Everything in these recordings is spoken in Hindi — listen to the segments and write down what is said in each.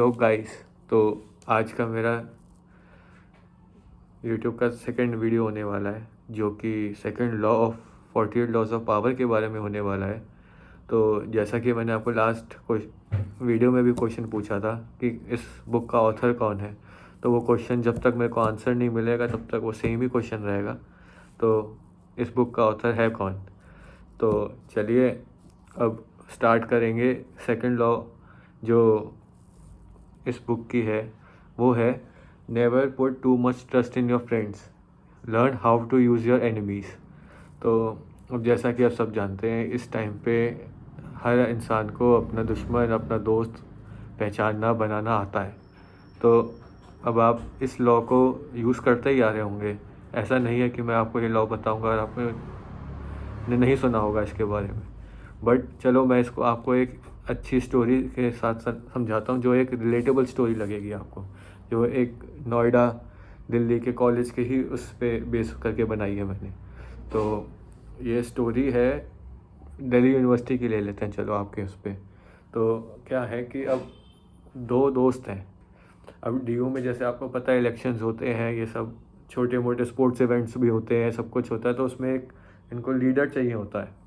तो गाइस, तो आज का मेरा यूट्यूब का सेकंड वीडियो होने वाला है, जो कि second law of 48 laws of power के बारे में होने वाला है। तो जैसा कि मैंने आपको लास्ट वीडियो में भी क्वेश्चन पूछा था कि इस बुक का ऑथर कौन है, तो वो क्वेश्चन जब तक मेरे को आंसर नहीं मिलेगा तब तक वो सेम ही क्वेश्चन रहेगा। तो इस बुक का ऑथर है कौन? तो चलिए अब स्टार्ट करेंगे। सेकंड लॉ जो इस बुक की है वो है, never put too much trust in your friends, learn how to use your enemies. तो अब जैसा कि आप सब जानते हैं, इस टाइम पे हर इंसान को अपना दुश्मन अपना दोस्त पहचानना बनाना आता है। तो अब आप इस लॉ को यूज़ करते ही आ रहे होंगे। ऐसा नहीं है कि मैं आपको ये लॉ बताऊंगा और आपने नहीं सुना होगा इसके बारे में। बट चलो मैं इसको आपको एक अच्छी स्टोरी के साथ साथ समझाता हूँ, जो एक रिलेटेबल स्टोरी लगेगी आपको, जो एक नोएडा दिल्ली के कॉलेज के ही उस पर बेस करके बनाई है मैंने। तो ये स्टोरी है दिल्ली यूनिवर्सिटी की, ले लेते हैं चलो आपके उस पर। तो क्या है कि अब दो दोस्त हैं। अब डीयू में जैसे आपको पता है इलेक्शंस होते हैं, ये सब छोटे मोटे स्पोर्ट्स इवेंट्स भी होते हैं, सब कुछ होता है। तो उसमें एक इनको लीडर चाहिए होता है।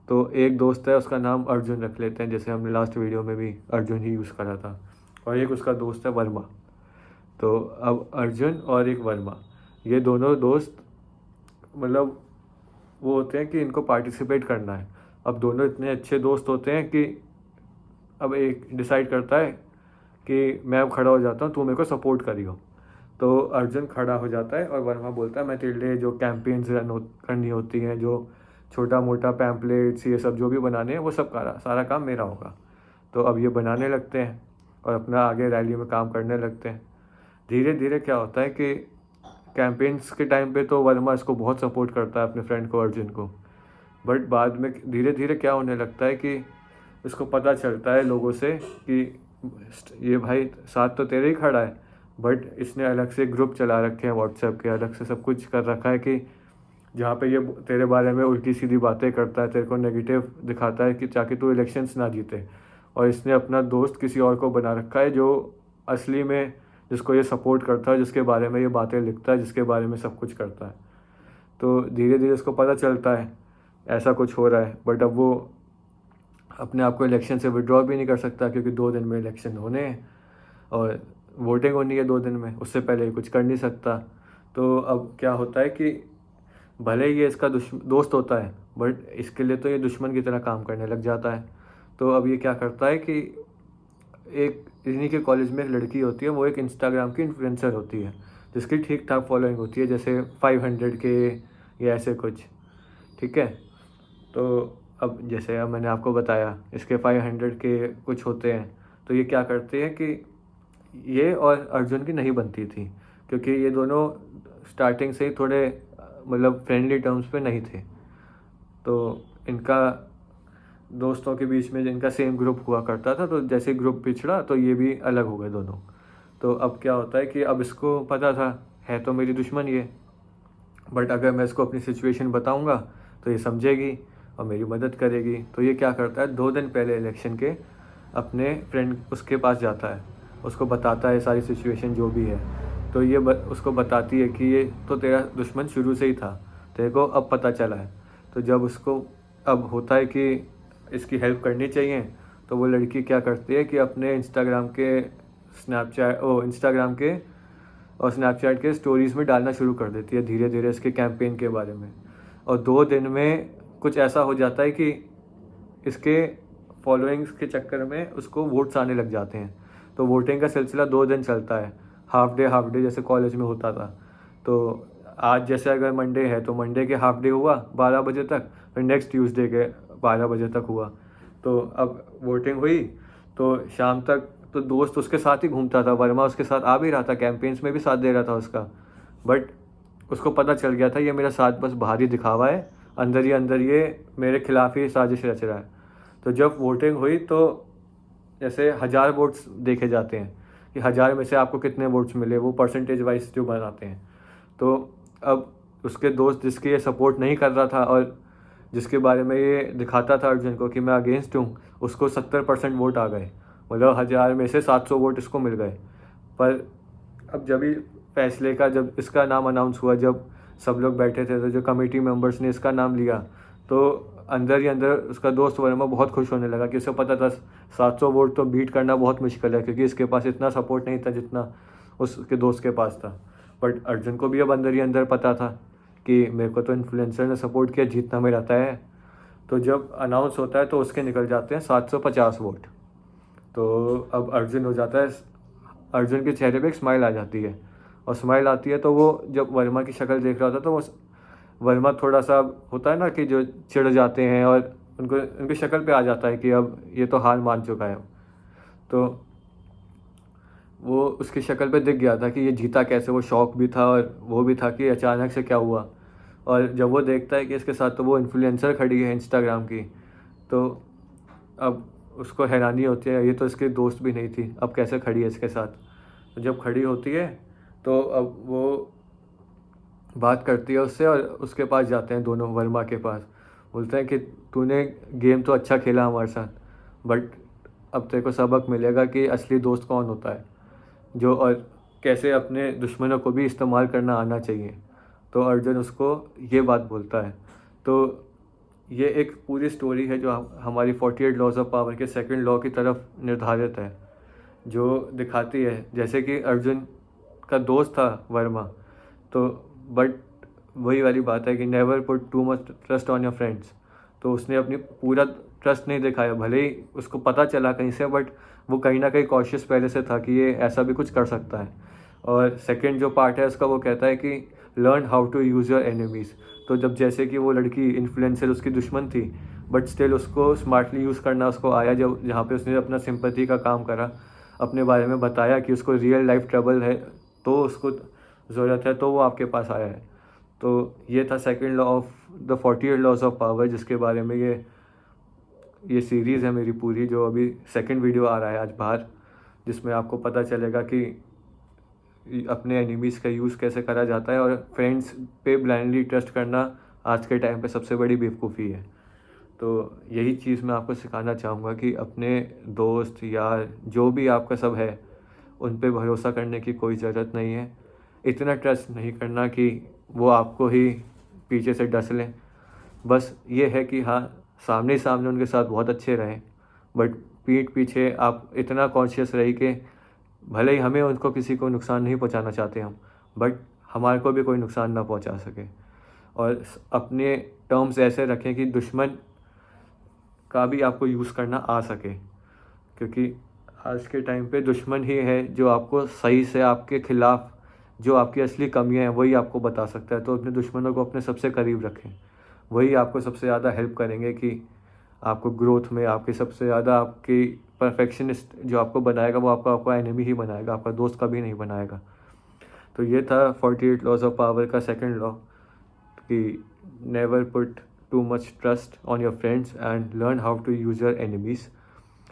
तो एक दोस्त है, उसका नाम अर्जुन रख लेते हैं, जैसे हमने लास्ट वीडियो में भी अर्जुन ही यूज़ करा था। और एक उसका दोस्त है वर्मा। तो अब अर्जुन और एक वर्मा, ये दोनों दोस्त मतलब वो होते हैं कि इनको पार्टिसिपेट करना है। अब दोनों इतने अच्छे दोस्त होते हैं कि अब एक डिसाइड करता है कि मैं अब खड़ा हो जाता हूँ, तू मेरे को सपोर्ट करियो। तो अर्जुन खड़ा हो जाता है और वर्मा बोलता है मैं तेरे लिए जो कैंपेन्स करनी होती हैं, जो छोटा मोटा पैम्पलेट्स ये सब जो भी बनाने हैं, वो सब सारा काम मेरा होगा। तो अब ये बनाने लगते हैं और अपना आगे रैली में काम करने लगते हैं। धीरे धीरे क्या होता है कि कैंपेन्स के टाइम पे तो वर्मा इसको बहुत सपोर्ट करता है, अपने फ्रेंड को, अर्जुन को। बट बाद में धीरे धीरे क्या होने लगता है कि इसको पता चलता है लोगों से कि ये भाई साथ तो तेरे ही खड़ा है, बट इसने अलग से ग्रुप चला रखे हैं व्हाट्सएप के, अलग से सब कुछ कर रखा है कि जहाँ पे ये तेरे बारे में उल्टी सीधी बातें करता है, तेरे को नेगेटिव दिखाता है कि ताकि तू इलेक्शंस ना जीते। और इसने अपना दोस्त किसी और को बना रखा है जो असली में जिसको ये सपोर्ट करता है, जिसके बारे में ये बातें लिखता है, जिसके बारे में सब कुछ करता है। तो धीरे धीरे उसको पता चलता है ऐसा कुछ हो रहा है। बट अब वो अपने आप को इलेक्शन से विड्रॉ भी नहीं कर सकता, क्योंकि 2 दिन में इलेक्शन होने हैं और वोटिंग होनी है 2 दिन में, उससे पहले कुछ कर नहीं सकता। तो अब क्या होता है कि भले ही ये इसका दोस्त होता है, बट इसके लिए तो ये दुश्मन की तरह काम करने लग जाता है। तो अब ये क्या करता है कि एक इन्हीं के कॉलेज में एक लड़की होती है, वो एक इंस्टाग्राम की इन्फ्लुएंसर होती है, जिसकी ठीक ठाक फॉलोइंग होती है, जैसे 500 के या ऐसे कुछ, ठीक है। तो अब जैसे अब मैंने आपको बताया इसके 500 के कुछ होते हैं। तो ये क्या करते हैं कि ये और अर्जुन की नहीं बनती थी, क्योंकि ये दोनों स्टार्टिंग से ही थोड़े मतलब फ्रेंडली टर्म्स पे नहीं थे। तो इनका दोस्तों के बीच में जिनका सेम ग्रुप हुआ करता था, तो जैसे ग्रुप पिछड़ा तो ये भी अलग हो गए दोनों। तो अब क्या होता है कि अब इसको पता था है तो मेरी दुश्मन ये, बट अगर मैं इसको अपनी सिचुएशन बताऊंगा तो ये समझेगी और मेरी मदद करेगी। तो ये क्या करता है, 2 दिन पहले इलेक्शन के अपने फ्रेंड उसके पास जाता है, उसको बताता है सारी सिचुएशन जो भी है। तो ये उसको बताती है कि ये तो तेरा दुश्मन शुरू से ही था, तेरे को अब पता चला है। तो जब उसको अब होता है कि इसकी हेल्प करनी चाहिए, तो वो लड़की क्या करती है कि अपने इंस्टाग्राम और स्नैपचैट के स्टोरीज़ में डालना शुरू कर देती है धीरे धीरे इसके कैंपेन के बारे में। और 2 दिन में कुछ ऐसा हो जाता है कि इसके फॉलोइंग्स के चक्कर में उसको वोट्स आने लग जाते हैं। तो वोटिंग का सिलसिला 2 दिन चलता है, हाफ डे जैसे कॉलेज में होता था। तो आज जैसे अगर मंडे है तो मंडे के हाफ डे हुआ 12 बजे तक, फिर नेक्स्ट ट्यूसडे के 12 बजे तक हुआ। तो अब वोटिंग हुई तो शाम तक तो दोस्त उसके साथ ही घूमता था, वर्मा उसके साथ आ भी रहा था, कैंपेन्स में भी साथ दे रहा था उसका। बट उसको पता चल गया था ये मेरा साथ बस बाहरी दिखावा है, अंदर ही अंदर ये मेरे खिलाफ ही साजिश रच रहा है। तो जब वोटिंग हुई तो जैसे 1000 वोट्स देखे जाते हैं कि 1000 में से आपको कितने वोट्स मिले, वो परसेंटेज वाइज जो बनाते हैं। तो अब उसके दोस्त जिसकी ये सपोर्ट नहीं कर रहा था और जिसके बारे में ये दिखाता था अर्जुन को कि मैं अगेंस्ट हूँ, उसको 70% वोट आ गए मतलब 1000 में से 700 वोट इसको मिल गए। पर अब जब ही फैसले का जब इसका नाम अनाउंस हुआ, जब सब लोग बैठे थे तो जो कमेटी मेंबर्स ने इसका नाम लिया, तो अंदर ही अंदर उसका दोस्त वर्मा बहुत खुश होने लगा कि उसे पता था 700 वोट तो बीट करना बहुत मुश्किल है, क्योंकि इसके पास इतना सपोर्ट नहीं था जितना उसके दोस्त के पास था। बट अर्जुन को भी अब अंदर ही अंदर पता था कि मेरे को तो इन्फ्लुएंसर ने सपोर्ट किया, जीतना मेरा तय है। तो जब अनाउंस होता है तो उसके निकल जाते हैं 750 वोट। तो अब अर्जुन हो जाता है, अर्जुन के चेहरे पे एक स्माइल आ जाती है, और स्माइल आती है तो वो जब वर्मा की शक्ल देख रहा होता है तो वो वर्मा थोड़ा सा होता है ना कि जो चिढ़ जाते हैं, और उनको उनकी शक्ल पे आ जाता है कि अब ये तो हार मान चुका है। तो वो उसकी शक्ल पे दिख गया था कि ये जीता कैसे। वो शौक भी था और वो भी था कि अचानक से क्या हुआ। और जब वो देखता है कि इसके साथ तो वो इन्फ्लुएंसर खड़ी है इंस्टाग्राम की, तो अब उसको हैरानी होती है, ये तो इसकी दोस्त भी नहीं थी, अब कैसे खड़ी है इसके साथ। तो जब खड़ी होती है तो अब वो बात करती है उससे, और उसके पास जाते हैं दोनों, वर्मा के पास। बोलते हैं कि तूने गेम तो अच्छा खेला हमारे साथ, बट अब तेरे को सबक मिलेगा कि असली दोस्त कौन होता है, जो और कैसे अपने दुश्मनों को भी इस्तेमाल करना आना चाहिए। तो अर्जुन उसको ये बात बोलता है। तो ये एक पूरी स्टोरी है जो हमारी 48 लॉज ऑफ पावर के सेकंड लॉ की तरफ निर्धारित है, जो दिखाती है जैसे कि अर्जुन का दोस्त था वर्मा। तो बट वही वाली बात है कि never put too much trust on your friends. तो उसने अपनी पूरा ट्रस्ट नहीं दिखाया, भले ही उसको पता चला कहीं से, बट वो कहीं ना कहीं कॉशियस पहले से था कि ये ऐसा भी कुछ कर सकता है। और सेकंड जो पार्ट है उसका, वो कहता है कि learn how to use your enemies. तो जब जैसे कि वो लड़की इन्फ्लुएंसर उसकी दुश्मन थी, बट स्टिल उसको स्मार्टली यूज़ करना उसको आया, जब जहाँ पे उसने अपना सिंपैथी का काम करा, अपने बारे में बताया कि उसको रियल लाइफ ट्रबल है तो उसको ज़रूरत है, तो वो आपके पास आया है। तो ये था second law of the 48 laws of power, जिसके बारे में ये सीरीज़ है मेरी पूरी, जो अभी सेकंड वीडियो आ रहा है आज बाहर, जिसमें आपको पता चलेगा कि अपने एनिमीज़ का यूज़ कैसे करा जाता है। और फ्रेंड्स पे ब्लाइंडली ट्रस्ट करना आज के टाइम पे सबसे बड़ी बेवकूफ़ी है। तो यही चीज़ मैं आपको सिखाना चाहूँगा कि अपने दोस्त यार जो भी आपका सब है, उन पे भरोसा करने की कोई ज़रूरत नहीं है। इतना ट्रस्ट नहीं करना कि वो आपको ही पीछे से डस लें। बस ये है कि हाँ, सामने सामने उनके साथ बहुत अच्छे रहें, बट पीठ पीछे आप इतना कॉन्शियस रहिए कि भले ही हमें उनको किसी को नुकसान नहीं पहुंचाना चाहते हम, बट हमारे को भी कोई नुकसान ना पहुंचा सके। और अपने टर्म्स ऐसे रखें कि दुश्मन का भी आपको यूज़ करना आ सके, क्योंकि आज के टाइम पे दुश्मन ही है जो आपको सही से आपके खिलाफ जो आपकी असली कमियां हैं वही आपको बता सकता है। तो अपने दुश्मनों को अपने सबसे करीब रखें, वही आपको सबसे ज़्यादा हेल्प करेंगे कि आपको ग्रोथ में, आपके सबसे ज़्यादा आपकी परफेक्शनिस्ट जो आपको बनाएगा वो आपका एनिमी ही बनाएगा, आपका दोस्त कभी नहीं बनाएगा। तो ये था 48 लॉज ऑफ पावर का सेकंड लॉ, कि never put too much trust on your friends and learn how to use your enemies.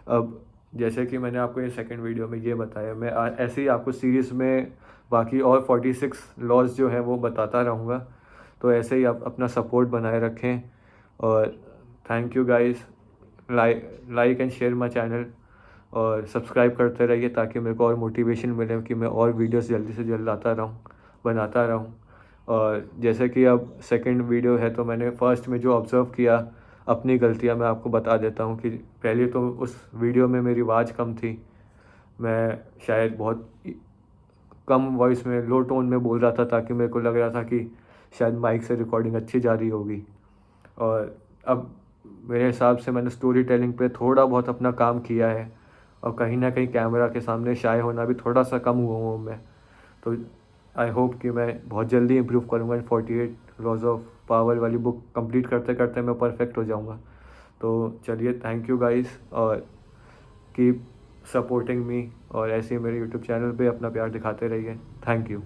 अब जैसे कि मैंने आपको ये सेकंड वीडियो में ये बताया, मैं ऐसे ही आपको सीरीज़ में बाकी और 46 लॉज जो हैं वो बताता रहूँगा। तो ऐसे ही आप अपना सपोर्ट बनाए रखें, और thank you guys. Like and share my channel, और सब्सक्राइब करते रहिए ताकि मेरे को और मोटिवेशन मिले कि मैं और वीडियोस जल्दी से जल्द बनाता रहूँ। और जैसे कि अब सेकंड वीडियो है, तो मैंने फर्स्ट में जो ऑब्ज़र्व किया अपनी गलतियाँ मैं आपको बता देता हूँ कि पहले तो उस वीडियो में मेरी आवाज़ कम थी, मैं शायद बहुत कम वॉइस में, लो टोन में बोल रहा था, ताकि मेरे को लग रहा था कि शायद माइक से रिकॉर्डिंग अच्छी जा रही होगी। और अब मेरे हिसाब से मैंने स्टोरी टेलिंग पे थोड़ा बहुत अपना काम किया है, और कहीं ना कहीं कैमरा के सामने शाय होना भी थोड़ा सा कम हुआ हूँ मैं। तो आई होप कि मैं बहुत जल्दी इम्प्रूव करूँगा, 48 लॉज ऑफ पावर वाली बुक कंप्लीट करते करते मैं परफेक्ट हो जाऊँगा। तो चलिए, थैंक यू गाइस, और कीप सपोर्टिंग मी, और ऐसे ही मेरे यूट्यूब चैनल पे अपना प्यार दिखाते रहिए। Thank you.